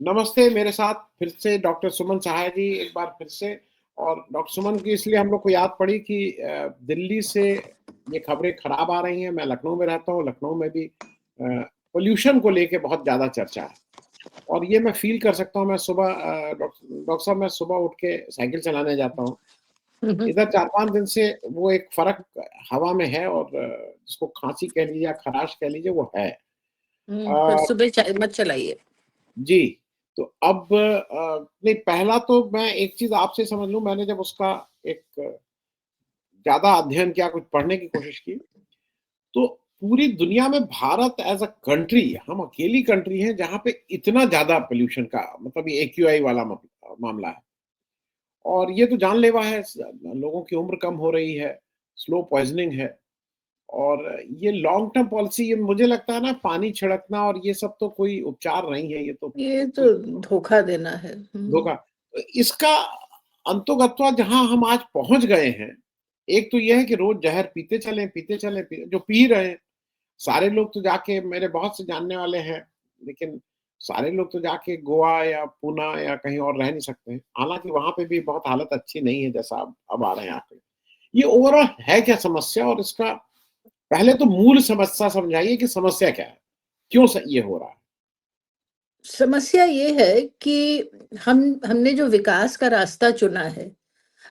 नमस्ते, मेरे साथ फिर से डॉक्टर सुमन सहाय जी एक बार फिर से। और डॉक्टर सुमन की इसलिए हम लोग को याद पड़ी कि दिल्ली से ये खबरें खराब आ रही हैं। मैं लखनऊ में रहता हूँ, लखनऊ में भी पॉल्यूशन को लेके बहुत ज़्यादा चर्चा है और ये मैं फ़ील कर सकता हूँ। मैं सुबह डॉक्टर साहब मैं सुबह उठ के साइकिल चलाने जाता हूँ। हम्म, इधर 4-5 दिन से वो एक फ़र्क हवा में है और जिसको खाँसी कह लीजिए या खराश कह लीजिए वो है। पर अ, सुबह मत चलाइए। जी, तो अब नहीं पहला तो मैं एक चीज़ आपसे समझ लूँ। मैंने जब उसका एक ज़्यादा अध्ययन किया, कुछ पढ़ने की कोशिश की, तो पूरी दुनिया में भारत एज़ अ कंट्री हम अकेली कंट्री हैं जहाँ पे इतना ज़्यादा पॉल्यूशन का मतलब ये एक्यूआई वाला मामला है। और ये तो जानलेवा है, लोगों की उम्र कम हो रही है, स्लो पॉइज़निंग है और ये लॉन्ग टर्म पॉलिसी। ये मुझे लगता है ना, पानी छिड़कना और ये सब तो कोई उपचार नहीं है, ये तो ये तो कोई धोखा देना है। धोखा। तो इसका अंतोगत्वा जहाँ हम आज पहुँच गए हैं, एक तो ये है कि रोज़ ज़हर पीते चलें, जो पी रहे हैं, सारे लोग तो जाके मेरे बहुत से जानने वाले हैं, लेकिन सारे लोग तो जाके गोवा या पूना या कहीं और रह नहीं सकते हैं। हालाँकि वहाँ पे भी बहुत हालत अच्छी नहीं है जैसा अब आ रहे हैं आंकड़े। ये ओवरऑल है क्या समस्या, और इसका पहले तो मूल समस्या समझाइए कि समस्या क्या है? क्यों ये हो रहा है? समस्या ये है कि हमने जो विकास का रास्ता चुना है,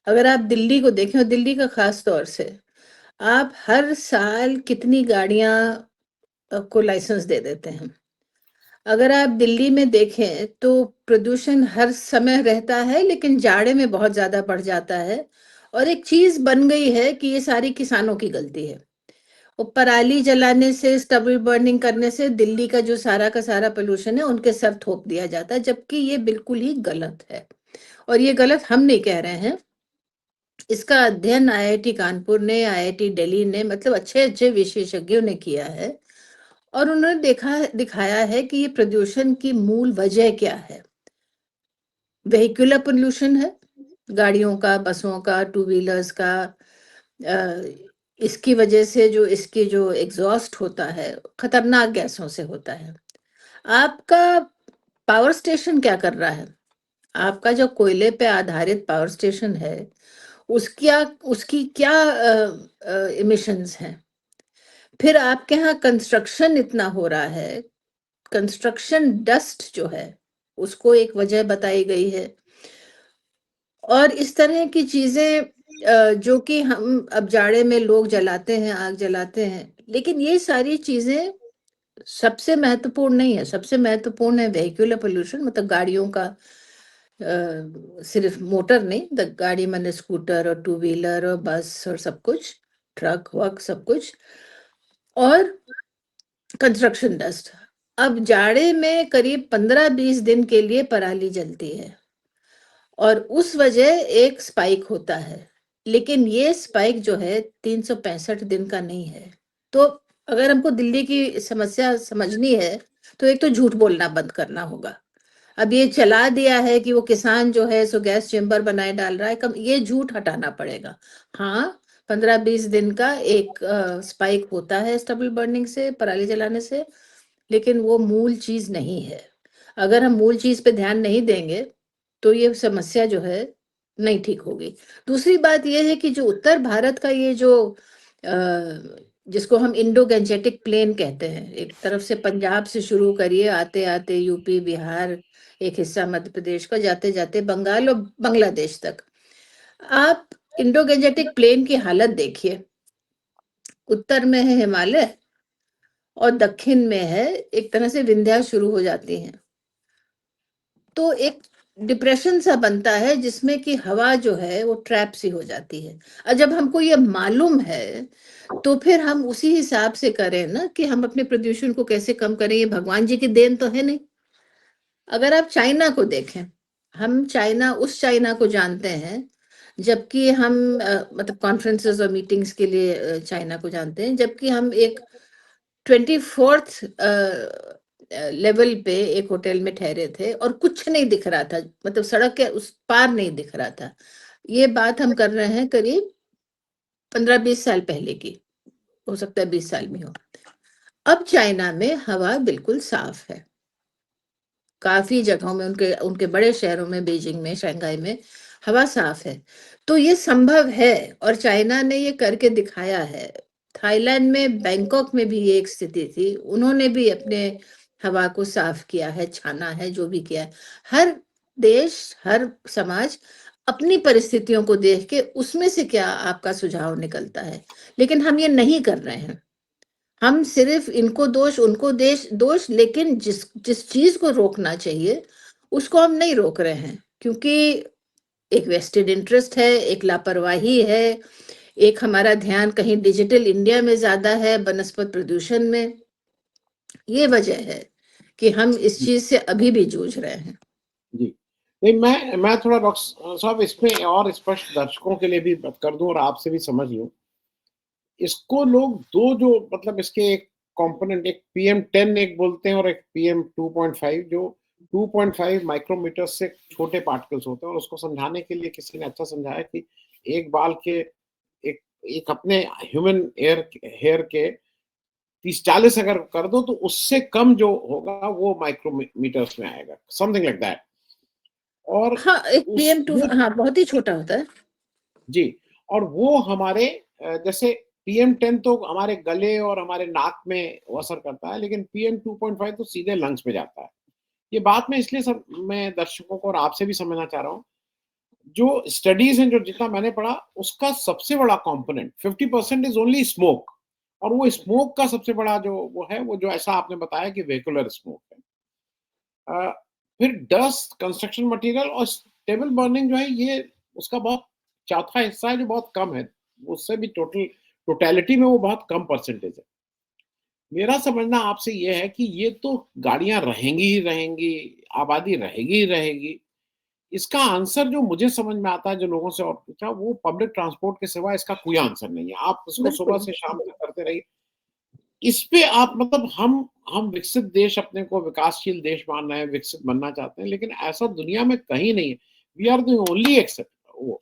अगर आप दिल्ली को देखें और दिल्ली का खास तौर से, आप हर साल कितनी गाड़ियां को लाइसेंस दे देते हैं। अगर आप दिल्ली में देखें तो प्रदूषण हर समय रहता है, लेकिन जाड़े में बहुत ज्यादा बढ़ जाता है। और एक चीज बन गई है कि ये सारी किसानों की गलती है। वो पराली जलाने से, स्टबल बर्निंग करने से दिल्ली का सारा पोल्यूशन है उनके सर थोप दिया जाता है, जबकि ये बिल्कुल ही गलत है। और ये गलत हम नहीं कह रहे हैं। इसका अध्ययन आईआईटी कानपुर ने, आईआईटी दिल्ली ने, मतलब अच्छे अच्छे विशेषज्ञों ने किया है। और उन्होंने दिखाया है कि ये प्रदूषण की मूल वजह क्या है। वेहिकुलर पोल्यूशन है, गाड़ियों का, बसों का, टू व्हीलर्स का। अ, इसकी वजह से जो इसकी जो एग्जॉस्ट होता है, खतरनाक गैसों से होता है। आपका पावर स्टेशन क्या कर रहा है? आपका जो कोयले पे आधारित पावर स्टेशन है, उसकी उसकी क्या इमिशंस हैं? फिर आपके यहाँ कंस्ट्रक्शन इतना हो रहा है, कंस्ट्रक्शन डस्ट जो है, उसको एक वजह बताई गई है। और इस तरह की चीजें जो कि हम अब जाड़े में लोग जलाते हैं, आग जलाते हैं, लेकिन ये सारी चीजें सबसे महत्वपूर्ण नहीं है। सबसे महत्वपूर्ण है वेहिकुलर पोल्यूशन, मतलब गाड़ियों का। सिर्फ मोटर नहीं, द गाड़ी मैंने स्कूटर और टू व्हीलर और बस और सब कुछ, ट्रक वक सब कुछ। और कंस्ट्रक्शन डस्ट। अब जाड़े में करीब 15-20 दिन के लिए पराली जलती है और उस वजह एक स्पाइक होता है। लेकिन ये स्पाइक जो है 365 दिन का नहीं है। तो अगर हमको दिल्ली की समस्या समझनी है, तो एक तो झूठ बोलना बंद करना होगा। अब ये चला दिया है कि वो किसान जो है सो गैस चेम्बर बनाए डाल रहा है, कम ये झूठ हटाना पड़ेगा। हाँ, 15-20 दिन का एक स्पाइक होता है स्टबल बर्निंग से, पराली जलाने से, लेकिन वो मूल चीज नहीं है। अगर हम मूल चीज पे ध्यान नहीं देंगे तो ये समस्या जो है नहीं ठीक होगी। दूसरी बात ये है कि जो उत्तर भारत का ये जो जिसको हम इंडो गैंजेटिक प्लेन कहते हैं, एक तरफ से पंजाब से शुरू करिए, आते आते यूपी, बिहार, एक हिस्सा मध्य प्रदेश का, जाते जाते बंगाल और बांग्लादेश तक। आप इंडो गैंजेटिक प्लेन की हालत देखिए। उत्तर में है हिमालय और दक्षिण में है एक तरह से विंध्या शुरू हो जाती हैं। तो एक डिप्रेशन सा बनता है जिसमें कि हवा जो है वो ट्रैप सी हो जाती है। और जब हमको ये मालूम है तो फिर हम उसी हिसाब से करें ना, कि हम अपने प्रदूषण को कैसे कम करें। ये भगवान जी की देन तो है नहीं। अगर आप चाइना को देखें, हम चाइना, उस चाइना को जानते हैं, जबकि हम मतलब कॉन्फ्रेंसेस और मीटिंग्स के लिए चाइना को जानते हैं, जबकि हम एक 24th लेवल पे एक होटल में ठहरे थे और कुछ नहीं दिख रहा था, मतलब सड़क के उस पार नहीं दिख रहा था। ये बात हम कर रहे हैं करीब 15-20 साल पहले की, हो सकता है 20 साल में हो। अब चाइना में हवा बिल्कुल साफ है, काफ़ी जगहों में उनके उनके बड़े शहरों में, बीजिंग में, शंघाई में हवा साफ़ है। तो ये संभव है और चाइना ने ये करके दिखाया है। थाईलैंड में, बैंकॉक में भी ये एक स्थिति थी। उन्होंने भी अपने हवा को साफ़ किया है, छाना है, जो भी किया है। हर देश, हर समाज अपनी परिस्थितियों को देख के उसमें से क्या आपका सुझाव निकलता है। लेकिन हम ये नहीं कर रहे हैं। हम सिर्फ़ इनको दोष, उनको दोष, लेकिन जिस जिस चीज़ को रोकना चाहिए, उसको हम नहीं रोक रहे हैं। क्योंकि एक वेस्टेड इंटरेस्ट है, एक लापरवाही है, एक हमारा ध्यान कहीं डिजिटल इंडिया में ज़्यादा है, बनस्पत प्रदूषण में। ये वजह है कि हम इस जी, चीज़ से अभी भी जूझ रहे हैं। जी। नहीं, मैं थोड़ा डॉक्टर साहब इसमें और स्पष्ट दर्शकों के लिए भी बात कर दूँ और आपसे भी समझ लूँ। इसको लोग 2 जो मतलब इसके एक कंपोनेंट, एक PM10 एक बोलते हैं और एक PM 2.5, जो 2.5 माइक्रोमीटर से छोटे पार्टिकल्स होते हैं, और उसको समझाने के लिए किसी ने अच्छा समझाया कि एक बाल के एक एक अपने ह्यूमन हेयर के 30-40 अगर कर दो तो उससे कम जो होगा वो मीटर्स में आएगा, समथिंग लाइक दैट। और हाँ, एक उस PM2 वो हाँ, बहुत ही छोटा होता है। जी, और वो हमारे जैसे PM10 तो हमारे गले और हमारे नाक में वो असर करता है, लेकिन PM 2.5 तो सीधे लंग्स में जाता है। ये बात मैं इसलिए सब मैं दर्शकों को और आपसे भी समझना चाह रहा हूँ। जो स्टडीज़ हैं, जो जितना मैंने पढ़ा, उसका सबसे बड़ा कंपोनेंट 50% इज़ ओनली स्मोक, और वो स्मोक का सबसे बड़ा जो वो है, वो जो ऐसा आपने बताया कि वेहिकुलर स्मोक है। अ, फिर डस्ट, कंस्ट्रक्शन मटीरियल और टेबल बर्निंग जो है, ये उसका बहुत चौथा हिस्सा है जो बहुत कम है। उससे भी टोटैलिटी में वो बहुत कम परसेंटेज है। मेरा समझना आपसे ये है कि ये तो गाड़ियाँ रहेंगी ही रहेंगी, आबादी रहेगी ही रहेगी। इसका आंसर जो मुझे समझ में आता है, जो लोगों से और पूछा, वो पब्लिक ट्रांसपोर्ट के सिवा इसका कोई आंसर नहीं है। आप इसको सुबह बिल्कुल। से शाम तक करते रहिए। इस पे आप मतलब हम विकसित देश, अपने को विकासशील देश मान रहे हैं, विकसित बनना चाहते हैं, लेकिन ऐसा दुनिया में कहीं नहीं है। We are the only except वो।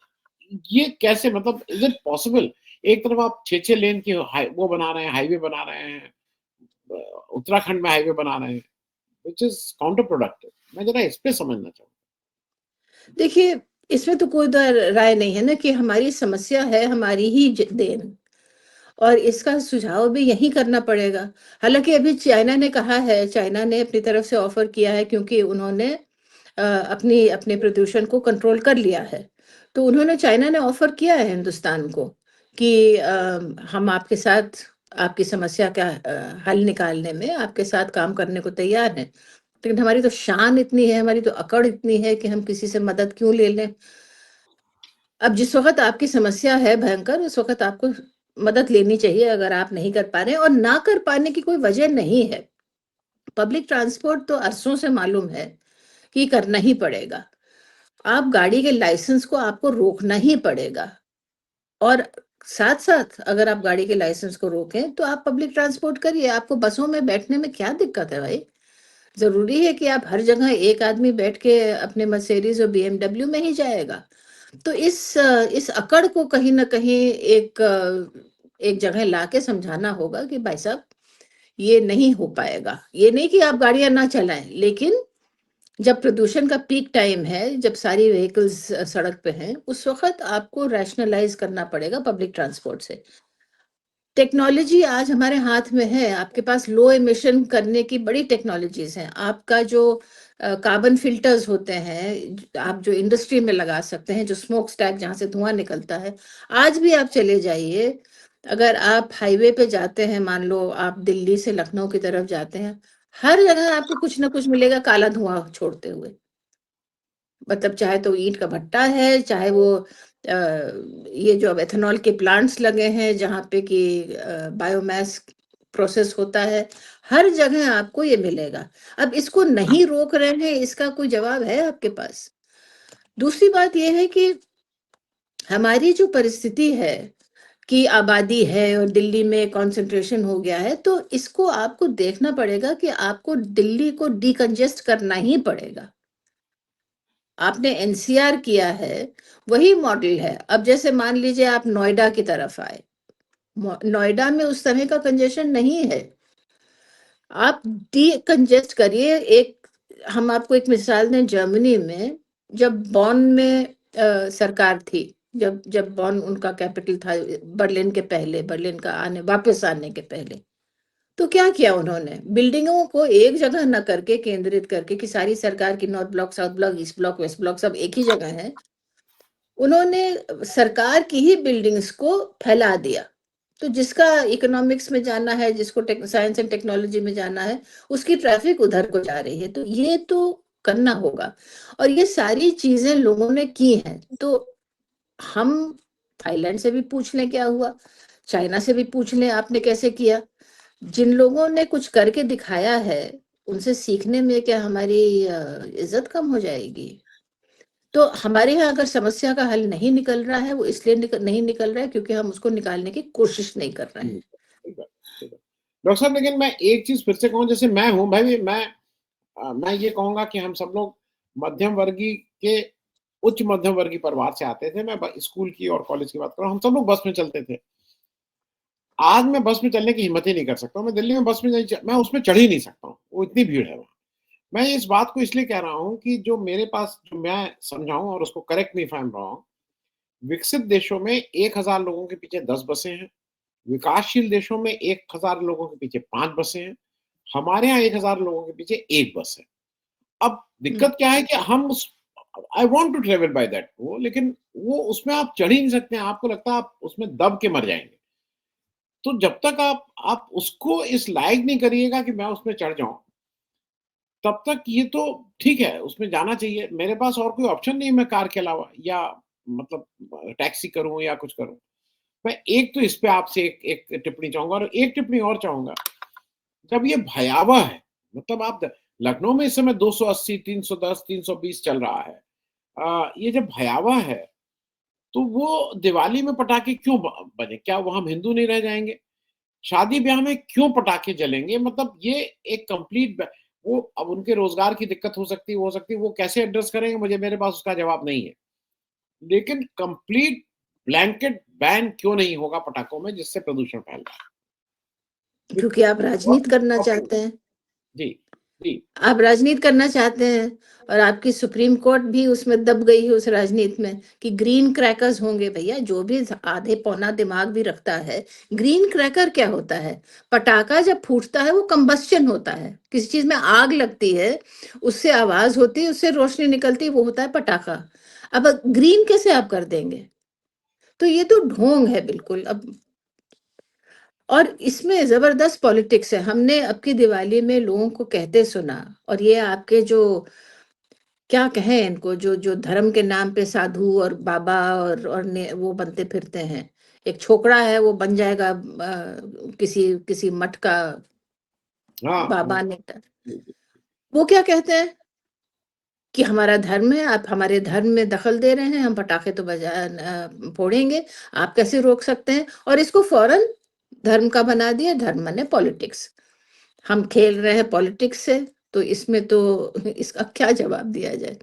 ये कैसे, मतलब इज़ इट पॉसिबल? एक तरफ आप 6-6 लेन की वो बना रहे हैं, हाईवे बना रहे हैं, अ, उत्तराखंड में हाईवे बना रहे हैं, व्हिच इज़ काउंटर प्रोडक्टिव। मैं ज़रा इस पे समझना चाहूँ। देखिए, इसमें तो कोई राय नहीं है ना कि हमारी समस्या है, हमारी ही देन, और इसका सुझाव भी यही करना पड़ेगा। हालांकि अभी चाइना ने कहा है, चाइना ने अपनी तरफ से ऑफर किया है, क्योंकि उन्होंने अपनी अपने प्रदूषण को कंट्रोल कर लिया है। तो उन्होंने, चाइना ने ऑफर किया है हिंदुस्तान को कि हम आपके साथ, आपकी समस्या का हल निकालने में आपके साथ काम करने को तैयार हैं। लेकिन हमारी तो शान इतनी है, हमारी तो अकड़ इतनी है कि हम किसी से मदद क्यों ले लें। अब जिस वक़्त आपकी समस्या है भयंकर, उस वक़्त आपको मदद लेनी चाहिए, अगर आप नहीं कर पा रहे हैं, और ना कर पाने की कोई वजह नहीं है। पब्लिक ट्रांसपोर्ट तो अरसों से मालूम है कि करना ही पड़ेगा। आप गाड़ी के लाइसेंस को आपको रोकना ही पड़ेगा, और साथ-साथ अगर आप गाड़ी के लाइसेंस को रोकें, तो आप पब्लिक ट्रांसपोर्ट करिए। आपको बसों में बैठने में क्या दिक्कत है भाई? ज़रूरी है कि आप हर जगह एक आदमी बैठ के अपने मर्सिडीज़ और बीएमडब्ल्यू में ही जाएगा? तो इस अकड़ को कहीं न कहीं एक जगह लाके समझाना होगा कि भाई साहब, ये नहीं हो पाएगा। ये नहीं कि आप गाड़ियाँ ना चलाएँ, लेकिन जब प्रदूषण का पीक टाइम है, जब सारी व्हीकल्स सड़क पे हैं, उस वक़्त आपको रैशनलाइज़ करना पड़ेगा पब्लिक ट्रांसपोर्ट से। टेक्नोलॉजी आज हमारे हाथ में है, आपके पास लो एमिशन करने की बड़ी टेक्नोलॉजीज़ हैं। आपका जो कार्बन फ़िल्टर्स होते हैं, आप जो इंडस्ट्री में लगा सकते हैं, जो स्मोक स्टैक जहाँ से धुआँ निकलता है, आज भी आप चले जाइए, अगर आप हाईवे पे जाते हैं, मान लो आप दिल्ली से लखनऊ की तरफ जाते हैं, हर जगह आपको कुछ ना कुछ मिलेगा काला धुआँ छोड़ते हुए। मतलब चाहे तो ईंट का भट्टा है, चाहे वो ये जो अब एथेनॉल के प्लांट्स लगे हैं जहाँ पे कि बायोमास प्रोसेस होता है, हर जगह आपको ये मिलेगा। अब इसको नहीं रोक रहे हैं, इसका कोई जवाब है आपके पास? दूसरी बात ये है कि हमारी जो परिस्थिति है कि आबादी है और दिल्ली में कंसंट्रेशन हो गया है, तो इसको आपको देखना पड़ेगा कि आपको दिल्ली को डिकंजेस्ट करना ही पड़ेगा। आपने एनसीआर किया है, वही मॉडल है। अब जैसे मान लीजिए आप नोएडा की तरफ आए, नोएडा में उस तरह का कंजेशन नहीं है। आप डीकंजेस्ट करिए, एक हम आपको एक मिसाल दें, जर्मनी में जब बॉन में सरकार थी, जब बॉन उनका कैपिटल था, बर्लिन के पहले, बर्लिन का वापस आने के पहले, तो क्या किया उन्होंने? बिल्डिंगों को एक जगह न करके, केंद्रित करके कि सारी सरकार की North Block, South Block, East Block, West Block सब एक ही जगह है, उन्होंने सरकार की ही बिल्डिंग्स को फैला दिया। तो जिसका इकोनॉमिक्स में जाना है, जिसको साइंस एंड टेक्नोलॉजी में जाना है, उसकी ट्रैफिक उधर को जा रही है। तो ये तो करना होगा, और ये सारी चीजें लोगों ने की हैं। तो हम थाईलैंड से भी पूछ लें क्या हुआ, चाइना से भी पूछ लें आपने कैसे किया। जिन लोगों ने कुछ करके दिखाया है, उनसे सीखने में क्या हमारी इज्जत कम हो जाएगी? तो हमारे यहाँ अगर समस्या का हल नहीं निकल रहा है, वो इसलिए नहीं निकल रहा है क्योंकि हम उसको निकालने की कोशिश नहीं कर रहे हैं। ठीक है, ठीक है। डॉक्टर साहब, लेकिन मैं एक चीज़ फिर से कहूँ, जैसे मैं हूँ, मैं ये कहूँगा कि हम सब लोग मध्यम वर्गीय के उच्च मध्यम वर्गीय परिवार से आते थे। मैं स्कूल की और कॉलेज की बात कर रहा हूँ, हम सब लोग बस में चलते थे। आज मैं बस में चलने की हिम्मत ही नहीं कर सकता हूँ। मैं दिल्ली में बस में नहीं मैं उसमें चढ़ ही नहीं सकता हूँ, वो इतनी भीड़ है वहाँ। मैं इस बात को इसलिए कह रहा हूँ कि जो मेरे पास, जो मैं समझा हूँ, और उसको correct me if I am wrong, विकसित देशों में 1000 लोगों के पीछे 10 बसें हैं, विकासशील देशों में 1000 लोगों के पीछे 5 बसें हैं, हमारे यहाँ 1000 लोगों के पीछे 1 बस है। अब दिक्कत क्या है कि हम उस I want to travel by that वो, लेकिन वो उसमें आप चढ़ ही नहीं सकते हैं, आपको लगता है आप उसमें दब के मर जाएँगे। तो जब तक आप उसको इस लायक नहीं करिएगा कि मैं उसमें चढ़ जाऊँ, तब तक ये तो ठीक है, उसमें जाना चाहिए। मेरे पास और कोई ऑप्शन नहीं है मैं कार के अलावा, या मतलब टैक्सी करूँ या कुछ करूँ। मैं एक तो इस पे आपसे एक एक टिप्पणी चाहूँगा, और एक टिप्पणी और चाहूँगा। जब ये भयावह है, मतलब आप लखनऊ में इस समय 280, 310, 320 चल रहा है। ये जब भयावह है, तो वो दिवाली में पटाखे क्यों बजे? क्या वो हम हिंदू नहीं रह जाएँगे? शादी-ब्याह में क्यों पटाखे जलेंगे? मतलब ये एक कंप्लीट वो, अब उनके रोज़गार की दिक्कत हो सकती है, वो कैसे एड्रेस करेंगे, मेरे पास उसका जवाब नहीं है। लेकिन कंप्लीट ब्लैंकेट बैन क्यों नहीं होगा पटाखों में, जिससे प्रदूषण फैल रहा है? क्योंकि आप राजनीति करना चाहते हैं। जी, जी। आप राजनीति करना चाहते हैं, और आपकी सुप्रीम कोर्ट भी उसमें दब गई है, उस राजनीति में, कि ग्रीन क्रैकर्स होंगे। भैया, जो भी आधे पौना दिमाग भी रखता है, ग्रीन क्रैकर क्या होता है? पटाखा जब फूटता है वो कंबस्शन होता है, किसी चीज में आग लगती है, उससे आवाज होती है, उससे रोशनी निकलती है, वो होता है पटाखा। अब ग्रीन कैसे आप कर देंगे? तो ये तो ढोंग है बिल्कुल। अब और इसमें जबरदस्त पॉलिटिक्स है। हमने अब की दिवाली में लोगों को कहते सुना, और ये आपके जो, क्या कहें इनको, जो जो धर्म के नाम पे साधु और बाबा और वो बनते फिरते हैं। एक छोकरा है, वो बन जाएगा किसी किसी मठ का हाँ, बाबा हाँ। नेता। वो क्या कहते हैं कि हमारा धर्म है, आप हमारे धर्म में दखल दे रहे हैं, हम पटाखे तो फोड़ेंगे, आप कैसे रोक सकते हैं? और इसको फौरन धर्म का बना दिया। धर्म माने पॉलिटिक्स। हम खेल रहे हैं पॉलिटिक्स से, तो इसमें तो इसका क्या जवाब दिया जाए?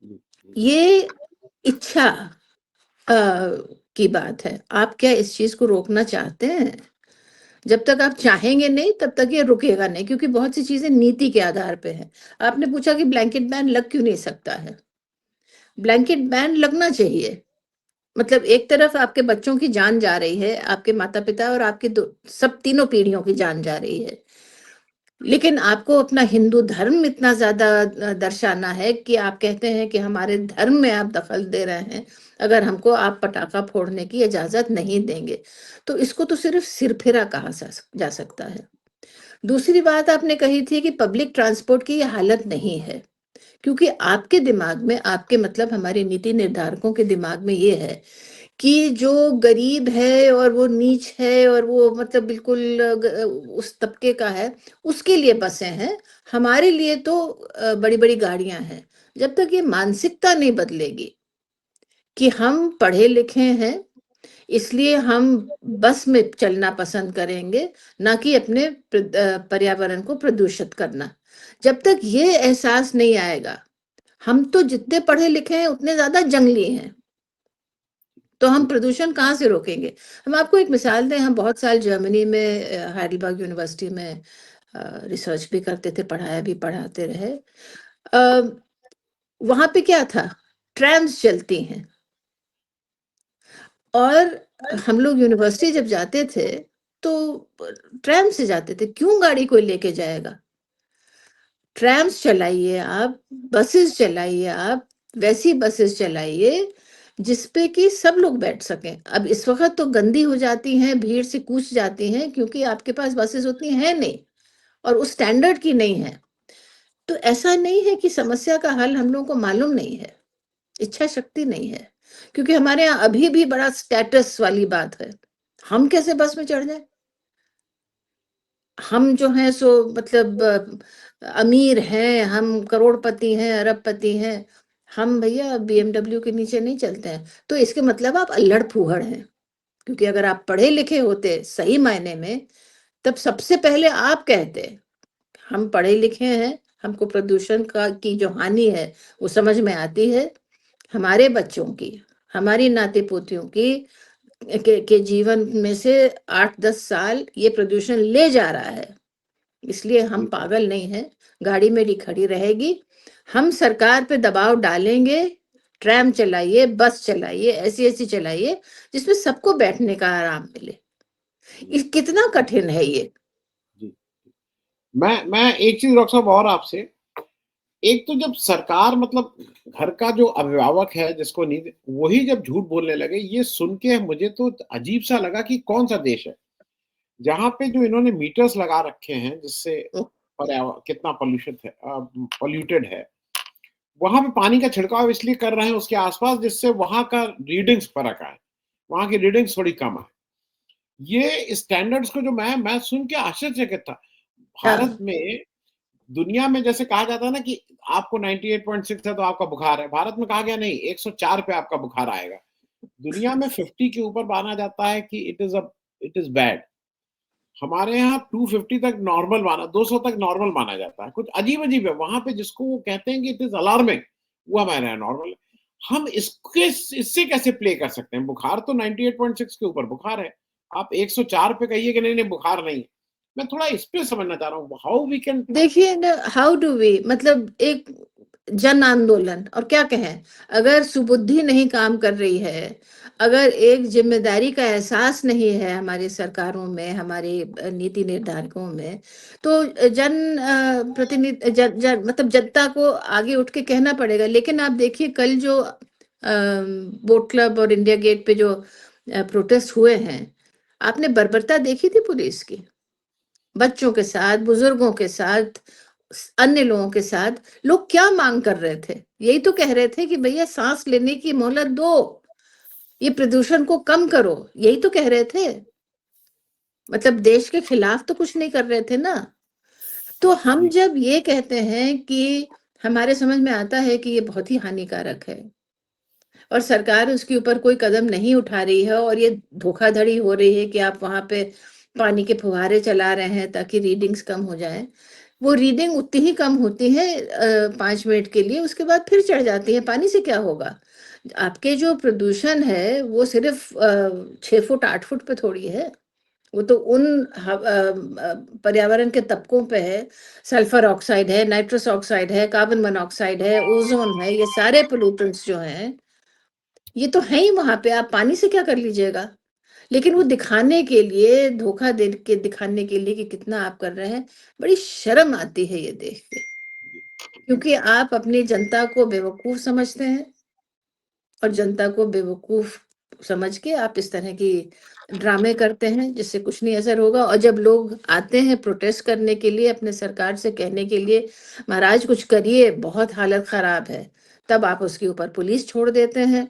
जी, जी। ये इच्छा अ, की बात है। आप क्या इस चीज को रोकना चाहते हैं? जब तक आप चाहेंगे नहीं, तब तक ये रुकेगा नहीं, क्योंकि बहुत सी चीजें नीति के आधार पे है। आपने पूछा कि ब्लैंकेट बैन लग क्यों नहीं सकता है? ब्लैंकेट बैन लगना चाहिए। मतलब एक तरफ आपके बच्चों की जान जा रही है, आपके माता पिता और आपके सब तीनों पीढ़ियों की जान जा रही है। लेकिन आपको अपना हिंदू धर्म इतना ज्यादा दर्शाना है कि आप कहते हैं कि हमारे धर्म में आप दखल दे रहे हैं, अगर हमको आप पटाखा फोड़ने की इजाजत नहीं देंगे। तो इसको तो सिर्फ सिरफिरा कहा जा सकता है। दूसरी बात आपने कही थी कि पब्लिक ट्रांसपोर्ट की ये हालत नहीं है, क्योंकि आपके दिमाग में, आपके मतलब हमारे नीति निर्धारकों के दिमाग में ये है कि जो गरीब है और वो नीच है और वो मतलब बिल्कुल उस तबके का है, उसके लिए बसें हैं। हमारे लिए तो बड़ी बड़ी गाड़ियां हैं। जब तक ये मानसिकता नहीं बदलेगी कि हम पढ़े लिखे हैं, इसलिए हम बस में चलना पसंद करेंगे, ना कि अपने पर्यावरण को प्रदूषित करना। जब तक ये एहसास नहीं आएगा, हम तो जितने पढ़े लिखे हैं उतने ज्यादा जंगली हैं, तो हम प्रदूषण कहाँ से रोकेंगे? हम आपको एक मिसाल दें, हम बहुत साल जर्मनी में हाइडेलबर्ग यूनिवर्सिटी में रिसर्च भी करते थे, पढ़ाया भी, पढ़ाते रहे। वहाँ पे क्या था, ट्रैम्स चलती हैं और हम लोग यूनिवर्सिटी जब जाते थे तो ट्रैम से जाते थे, क्यों गाड़ी कोई लेके जाएगा? ट्रैम्स चलाइए आप, बसेस चलाइए आप, वैसी बसेस चलाइए जिसपे कि सब लोग बैठ सकें। अब इस वक़्त तो गंदी हो जाती हैं, भीड़ से कूच जाती हैं क्योंकि आपके पास बसेस उतनी हैं नहीं और उस स्टैंडर्ड की नहीं है। तो ऐसा नहीं है कि समस्या का हल हम लोगों को मालूम नहीं है, इच्छा शक्ति नहीं है, क्योंकि हमारे यहाँ अभी भी बड़ा स्टेटस वाली बात है। हम कैसे बस में चढ़ जाएँ? हम जो हैं सो मतलब अमीर हैं, हम करोड़पति हैं, अरबपति हैं, हम भैया बीएमडब्ल्यू के नीचे नहीं चलते हैं। तो इसके मतलब आप अल्हड़-फूहड़ हैं, क्योंकि अगर आप पढ़े-लिखे होते सही मायने में, तब सबसे पहले आप कहते, हम पढ़े-लिखे हैं, हमको प्रदूषण का की जो हानि है, वो समझ में आती है। हमारे बच्चों की, हमारी नाती-पोतियों की के जीवन में से 8-10 साल ये प्रदूषण ले जा रहा है। इसलिए हम बिल्कुल। पागल नहीं हैं, गाड़ी मेरी खड़ी रहेगी। हम सरकार पे दबाव डालेंगे, ट्रैम चलाइए, बस चलाइए, ऐसी-ऐसी चलाइए जिसमें सबको बैठने का आराम मिले। जी, कितना कठिन है ये? जी। मैं एक चीज़ डॉक्टर साहब और आपसे, एक तो जब सरकार मतलब घर का जो अभिभावक है जिसको नींद, वही जब झूठ बोलने लगे, ये सुन के मुझे तो अजीब-सा लगा कि कौन-सा देश है? जहाँ पे जो इन्होंने मीटर्स लगा रखे हैं जिससे कितना पॉल्यूशन है, पॉल्यूटेड है, वहाँ पे पानी का छिड़काव इसलिए कर रहे हैं उसके आस-पास जिससे वहाँ का रीडिंग्स फ़र्क आए, वहाँ की रीडिंग्स थोड़ी कम आए। ये स्टैंडर्ड्स को जो मैं सुन के आश्चर्यचकित था। भारत हाँ, में, दुनिया में जैसे कहा जाता है ना कि आपको 98.6 है तो आपका बुखार है, भारत में कहा गया नहीं 104 पे आपका बुखार आएगा। दुनिया में 50 के ऊपर माना जाता है कि इट इज़ बैड। हमारे यहाँ 250 तक नॉर्मल माना, 200 तक नॉर्मल माना जाता है। कुछ अजीब-अजीब है, वहाँ पे जिसको वो कहते हैं कि इट इज़ अलार्मिंग, वो हमारे यहाँ नॉर्मल है। हम इससे कैसे प्ले कर सकते हैं? बुखार तो 98.6 के ऊपर बुखार है। आप 104 पे कहिए कि नहीं-नहीं बुखार नहीं है। मैं थोड़ा इस पे समझना चाह रहा हूँ, हाउ वी कैन। देखिए ना, हाउ डू वी मतलब एक जन आंदोलन और क्या कहें, अगर सुबुद्धि नहीं काम कर रही है, अगर एक जिम्मेदारी का एहसास नहीं है हमारी सरकारों में, हमारे नीति निर्धारकों में, तो प्रतिनिधि मतलब जनता को आगे उठ के कहना पड़ेगा। लेकिन आप देखिए कल जो बोट क्लब और इंडिया गेट पे जो प्रोटेस्ट हुए हैं, आपने बर्बरता देखी थी पुलिस की? बच्चों के साथ, बुजुर्गों के साथ, अन्य लोगों के साथ लोग क्या मांग कर रहे थे? यही तो कह रहे थे कि भैया सांस लेने की मोहलत दो, ये प्रदूषण को कम करो, यही तो कह रहे थे। मतलब देश के खिलाफ तो कुछ नहीं कर रहे थे ना। तो हम जी, जब ये कहते हैं कि हमारे समझ में आता है कि ये बहुत ही हानिकारक है और सरकार उसके ऊपर कोई कदम नहीं उठा रही है और ये धोखाधड़ी हो रही है कि आप वहाँ पे पानी के फुहारे चला रहे हैं ताकि रीडिंग्स कम हो जाएँ। वो रीडिंग उतनी ही कम होती है 5 मिनट के लिए, उसके बाद फिर चढ़ जाती है, पानी से क्या होगा? आपके जो प्रदूषण है वो सिर्फ़ 6 फुट 8 फुट पे थोड़ी है, वो तो उन पर्यावरण के तबकों पे है, सल्फर ऑक्साइड है, नाइट्रस ऑक्साइड है, कार्बन मोनोऑक्साइड है, ओज़ोन है, ये सारे पोल्यूटेंट्स जो हैं ये तो है ही वहाँ पे, आप पानी से क्या कर लीजिएगा? लेकिन वो जी, दिखाने के लिए, धोखा दे के दिखाने के लिए कि कितना आप कर रहे हैं, बड़ी शर्म आती है ये देख के। जी, क्योंकि आप अपनी जनता को बेवकूफ़ समझते हैं और जनता को बेवकूफ़ समझ के आप इस तरह की ड्रामे करते हैं, जिससे कुछ नहीं असर होगा। और जब लोग आते हैं प्रोटेस्ट करने के लिए, अपने सरकार से कहने के लिए, महाराज कुछ करिए, बहुत हालत ख़राब है, तब आप उसके ऊपर पुलिस छोड़ देते हैं।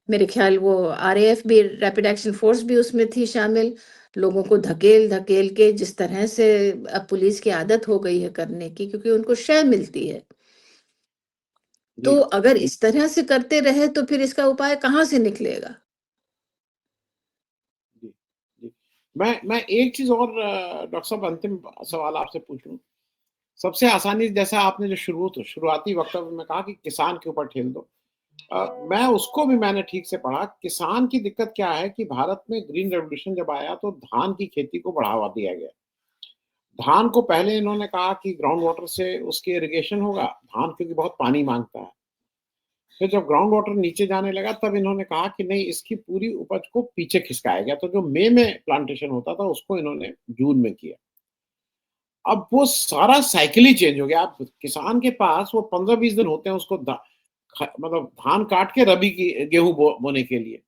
मेरे ख्याल वो आरएएफ भी, रैपिड एक्शन फोर्स भी उसमें थी शामिल। लोगों को धकेल-धकेल के जिस तरह से अब पुलिस की आदत हो गई है करने की, क्योंकि उनको शय मिलती है। जी, तो अगर इस तरह से करते रहे तो फिर इसका उपाय कहाँ से निकलेगा? जी, जी। मैं एक चीज़ और डॉक्टर साहब अंतिम सवाल आपसे पूछूँ। सबसे आसानी जैसा आपने जो शुरुआती वक्तव्य में कहा कि किसान के ऊपर ठेल दो। मैं उसको भी मैंने ठीक से पढ़ा। किसान की दिक्कत क्या है कि भारत में ग्रीन रेवोल्यूशन जब आया तो धान की खेती को बढ़ावा दिया गया। धान को पहले इन्होंने कहा कि ग्राउंड वाटर से उसकी इरिगेशन होगा, धान क्योंकि बहुत पानी माँगता है। फिर जब ग्राउंड वाटर नीचे जाने लगा तब इन्होंने कहा कि नहीं इसकी पूरी उपज को पीछे खिसकाया गया, तो जो मई में प्लांटेशन होता था उसको इन्होंने जून में किया। अब वो सारा साइकिल ही चेंज हो गया। अब किसान के पास वो 15-20 दिन होते हैं उसको मतलब धान काट के रबी की गेहूँ बोने के लिए।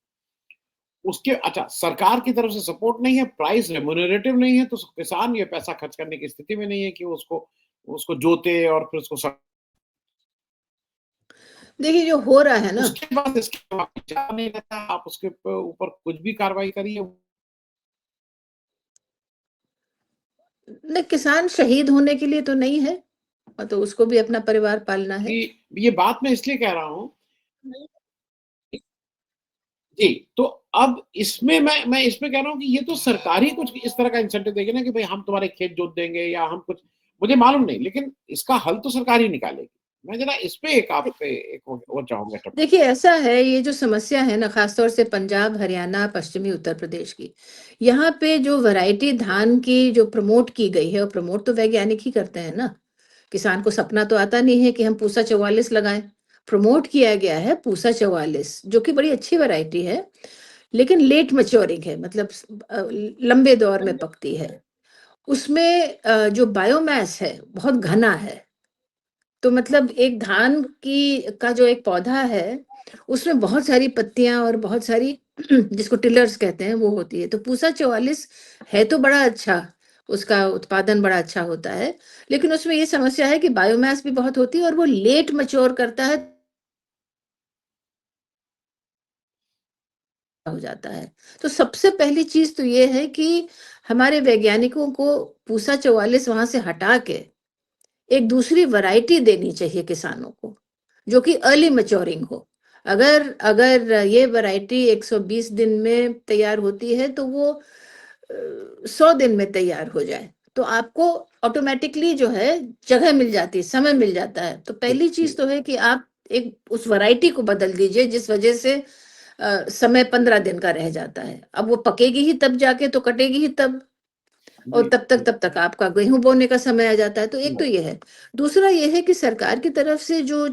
उसके अच्छा सरकार की तरफ से सपोर्ट नहीं है, प्राइस रेम्युनरेटिव नहीं है, तो किसान ये पैसा खर्च करने की स्थिति में नहीं है कि वो उसको उसको जोते और फिर उसको देखिए जो हो रहा है ना, उसके बाद इसके बाद विचार नहीं रहता, आप उसके ऊपर कुछ भी कार्रवाई करिए। नहीं किसान शहीद होने के लिए तो नहीं है, तो उसको भी अपना परिवार पालना है। कि ये बात मैं इसलिए कह रहा हूँ जी, तो अब इसमें मैं इसमें कह रहा हूँ कि ये तो सरकार ही कुछ इस तरह का इंसेंटिव देगी ना कि भई हम तुम्हारे खेत जोत देंगे या हम कुछ मुझे मालूम नहीं, लेकिन इसका हल तो सरकार ही निकालेगी। मैं ज़रा इस पे एक आपसे एक वो चाहूँगा टिप्पणी। देखिए ऐसा है, ये जो समस्या है ना खासतौर से पंजाब, हरियाणा, पश्चिमी उत्तर प्रदेश की, यहाँ पे जो वैरायटी धान की जो प्रमोट की गई है, और प्रमोट तो वैज्ञानिक ही करते हैं ना। किसान को सपना तो आता नहीं है कि हम पूसा 44 लगाएं। प्रमोट किया गया है पूसा 44, जो कि बड़ी अच्छी वैरायटी है, लेकिन लेट मैच्योरिंग है, मतलब लंबे दौर में पकती है। उसमें जो बायोमास है बहुत घना है। तो मतलब एक धान की का जो एक पौधा है, उसमें बहुत सारी पत्तियां और बहुत सारी जिसको टिलर्स कहते हैं वो होती है। तो पूसा 44 है तो बड़ा अच्छा, उसका उत्पादन बड़ा अच्छा होता है, लेकिन उसमें ये समस्या है कि बायोमास भी बहुत होती है और वो लेट मैच्योर करता है, हो जाता है। तो सबसे पहली चीज तो ये है कि हमारे वैज्ञानिकों को पूसा 44 वहां से हटा के एक दूसरी वैरायटी देनी चाहिए किसानों को, जो कि अर्ली मैच्योरिंग हो। अगर अगर ये वैरायटी 120 दिन में तैयार होती है तो वो 100 दिन में तैयार हो जाए, तो आपको ऑटोमेटिकली जो है जगह मिल जाती है, समय मिल जाता है। तो जी, पहली जी, चीज तो है कि आप एक उस वैरायटी को बदल दीजिए जिस वजह से समय 15 दिन का रह जाता है। अब वो पकेगी ही तब जाके, तो कटेगी ही तब, और जी, जी, तब तक आपका गेहूं बोने का समय आ जाता है। तो एक तो हुँ, ये है। दूसरा ये है कि सरकार की तरफ से जो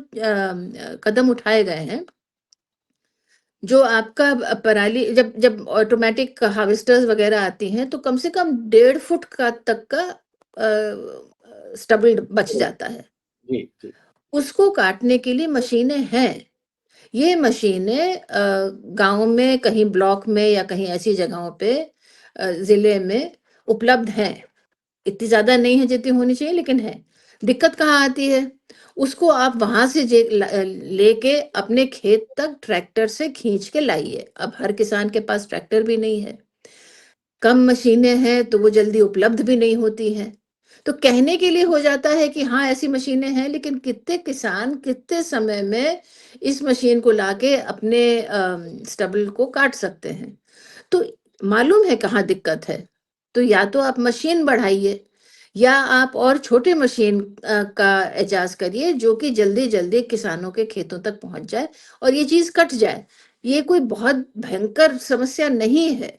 कदम उठाए गए हैं, जो आपका पराली, जब जब ऑटोमेटिक हार्वेस्टर्स वगैरह आती हैं, तो कम से कम 1.5 फुट का तक का स्टबल बच जाता है। जी, जी, उसको काटने के लिए मशीनें हैं। ये मशीनें गांव में कहीं ब्लॉक में या कहीं ऐसी जगहों पे जिले में उपलब्ध हैं। इतनी ज़्यादा नहीं है जितनी होनी चाहिए, लेकिन है। दिक्कत कहाँ आती है? उसको आप वहाँ से लेके अपने खेत तक ट्रैक्टर से खींच के लाइए। अब हर किसान के पास ट्रैक्टर भी नहीं है। कम मशीनें हैं तो वो जल्दी उपलब्ध भी नहीं होती हैं। तो कहने के लिए हो जाता है कि हाँ, ऐसी मशीनें हैं, लेकिन कितने किसान कितने समय में इस मशीन को लाके अपने स्टबल को काट सकते हैं। तो मालूम है कहाँ दिक्कत है। तो या तो आप मशीन बढ़ाइए, या आप और छोटे मशीन का इजाज़ करिए जो कि जल्दी-जल्दी किसानों के खेतों तक पहुँच जाए और ये चीज़ कट जाए। ये कोई बहुत भयंकर समस्या नहीं है।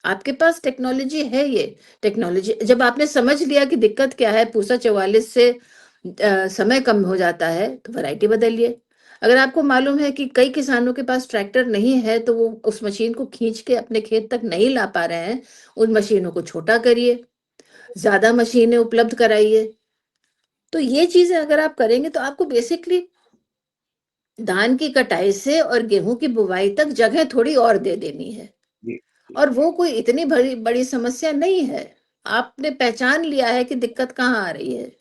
आपके पास टेक्नोलॉजी है ये। टेक्नोलॉजी जब आपने समझ लिया कि दिक्कत क्या है, पूसा 44 से समय कम हो जाता है, तो वैरायटी बदलिए। अगर आपको मालूम है कि कई किसानों के पास ट्रैक्टर नहीं है, तो वो उस मशीन को खींच के अपने खेत तक नहीं ला पा रहे हैं, उन मशीनों को छोटा करिए, ज़्यादा मशीनें उपलब्ध कराइए। तो ये चीज़ें अगर आप करेंगे तो आपको बेसिकली धान की कटाई से और गेहूँ की बुवाई तक जगह थोड़ी और दे देनी है। जी, जी, और वो कोई इतनी बड़ी बड़ी समस्या नहीं है। आपने पहचान लिया है कि दिक्कत कहाँ आ रही है,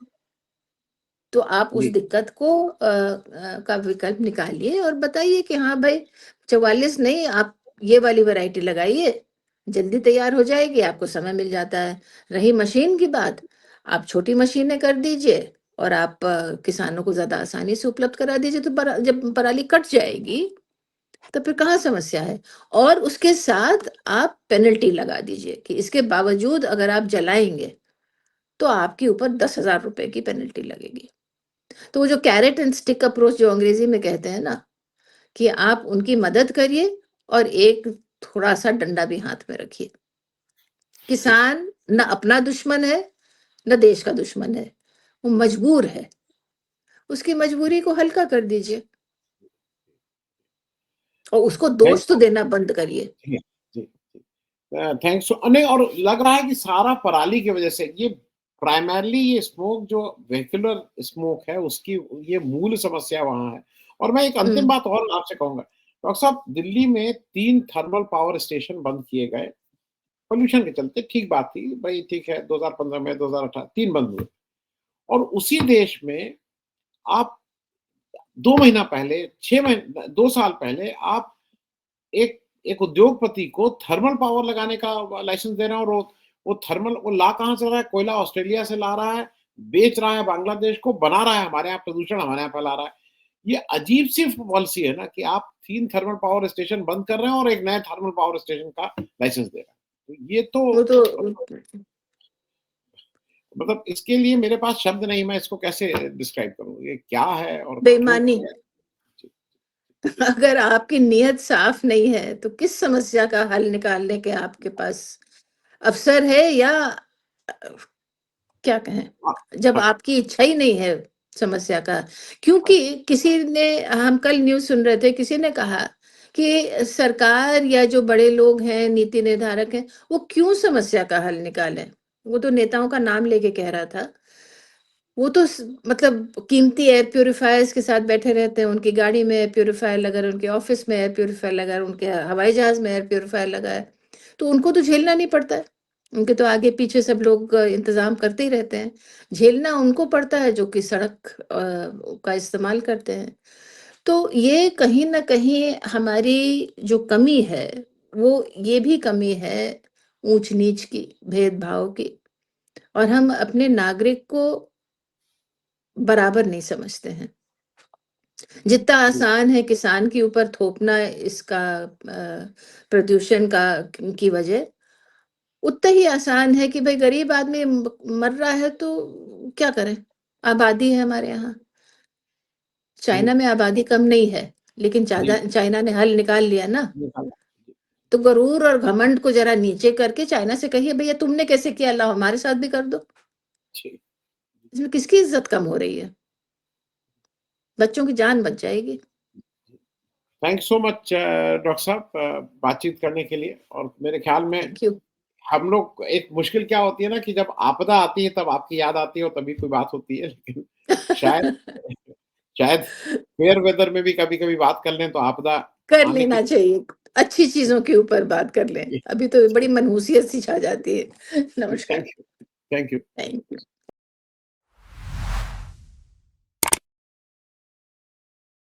तो आप उस जी, दिक्कत को का विकल्प निकालिए और बताइए कि हाँ भाई, 44 नहीं, आप ये वाली वैरायटी लगाइए, जल्दी तैयार हो जाएगी, आपको समय मिल जाता है। रही मशीन की बात, आप छोटी मशीनें कर दीजिए और आप किसानों को ज़्यादा आसानी से उपलब्ध करा दीजिए, तो जब पराली कट जाएगी, तो फिर कहाँ समस्या है? और उसके साथ आप पेनल्टी लगा दीजिए कि इसके बावजूद अगर आप जलाएँगे, तो आपके ऊपर 10,000 रुपए की पेनल्टी लगेगी। तो वो जो कैरेट एंड स्टिक अप्रोच जो अंग्रेजी में कहते हैं ना, कि आप उनकी मदद करिए और एक थोड़ा-सा डंडा भी हाथ में रखिए। जी, किसान ना अपना दुश्मन है, न देश का दुश्मन है, वो मजबूर है, उसकी मजबूरी को हल्का कर दीजिए और उसको थैंक दोष तो देना बंद करिए। जी, जी, जी। थैंक्स नहीं, और लग रहा है कि सारा पराली की वजह से ये प्राइमरली ये स्मोक जो वेहिकुलर स्मोक है उसकी ये मूल समस्या वहाँ है। और मैं एक अंतिम हुँ, बात और आपसे कहूँगा, डॉक्टर साहब दिल्ली में 3 थर्मल पावर स्टेशन बंद किए गए, पॉल्यूशन के चलते, ठीक बात थी, भई ठीक है 2015 में 2018 3 बंद हुए। और उसी देश में आप 2 महीना पहले 6 महीने 2 साल पहले आप एक एक उद्योगपति को थर्मल पावर लगाने का लाइसेंस दे रहे हैं, और वो थर्मल वो ला कहाँ से रहा है? कोयला ऑस्ट्रेलिया से ला रहा है, बेच रहा है बांग्लादेश को, बना रहा है हमारे यहाँ, प्रदूषण हमारे यहाँ फैला रहा है। ये अजीब-सी पॉलिसी है ना कि आप 3 थर्मल पावर स्टेशन बंद कर रहे हैं और एक नए थर्मल पावर स्टेशन का लाइसेंस दे रहे हैं। तो ये तो वो तो मतलब इसके लिए मेरे पास शब्द नहीं, मैं इसको कैसे डिस्क्राइब करूँ? ये क्या है और क्यों बेईमानी। कर रहे हैं? जी, जी, अगर आपकी नीयत साफ नहीं है, तो किस समस्या का हल निकालने के आपके पास अवसर है या क्या कहें? हाँ, जब हाँ, आपकी इच्छा ही नहीं है समस्या का, क्योंकि हाँ, किसी ने हम कल न्यूज़ सुन रहे थे, किसी ने कहा कि सरकार या जो बड़े लोग हैं, नीति निर्धारक हैं, वो क्यों समस्या का हल निकालें? वो तो नेताओं का नाम लेके कह रहा था। वो तो मतलब कीमती एयर प्यूरिफायर्स के साथ बैठे रहते हैं, उनकी गाड़ी में एयर प्यूरिफायर लगा है, उनके ऑफिस में एयर प्यूरिफायर लगा है, उनके हवाई जहाज में एयर प्यूरिफायर लगा है, तो उनको तो झेलना नहीं पड़ता है। उनके तो आगे पीछे सब लोग इंतजाम करते ही रहते हैं। झेलना उनको पड़ता है जो कि सड़क का इस्तेमाल करते हैं। तो ये कहीं ना कहीं हमारी जो कमी है, वो ये भी कमी है ऊंच नीच की, भेदभाव की, और हम अपने नागरिक को बराबर नहीं समझते हैं। जितना जी, आसान है किसान के ऊपर थोपना इसका प्रदूषण का की वजह, उतना ही आसान है कि भाई गरीब आदमी मर रहा है तो क्या करें? आबादी है हमारे यहाँ। जी, चाइना में आबादी कम नहीं है, लेकिन जी, चाइना ने हल निकाल लिया ना। निकाला। जी, तो गरूर और घमंड को जरा नीचे करके चाइना से कहिए भैया तुमने कैसे किया, लाओ हमारे साथ भी कर दो। जी। इसमें किसकी इज्जत कम हो रही है? बच्चों की जान बच जाएगी। थैंक सो मच डॉक्टर साहब बातचीत करने के लिए, और मेरे ख्याल में थैंक यू। हम लोग एक मुश्किल क्या होती है ना कि जब आपदा आती है तब आपकी याद आती है और तभी कोई बात होती है, लेकिन शायद शायद फेयर वेदर में भी कभी-कभी बात कर लें तो आपदा कर आने की लेना चाहिए। अच्छी चीज़ों के ऊपर बात कर लें। जी, अभी तो जी, बड़ी मनहूसियत सी छा जाती है। जी, नमस्कार। Thank you. Thank you.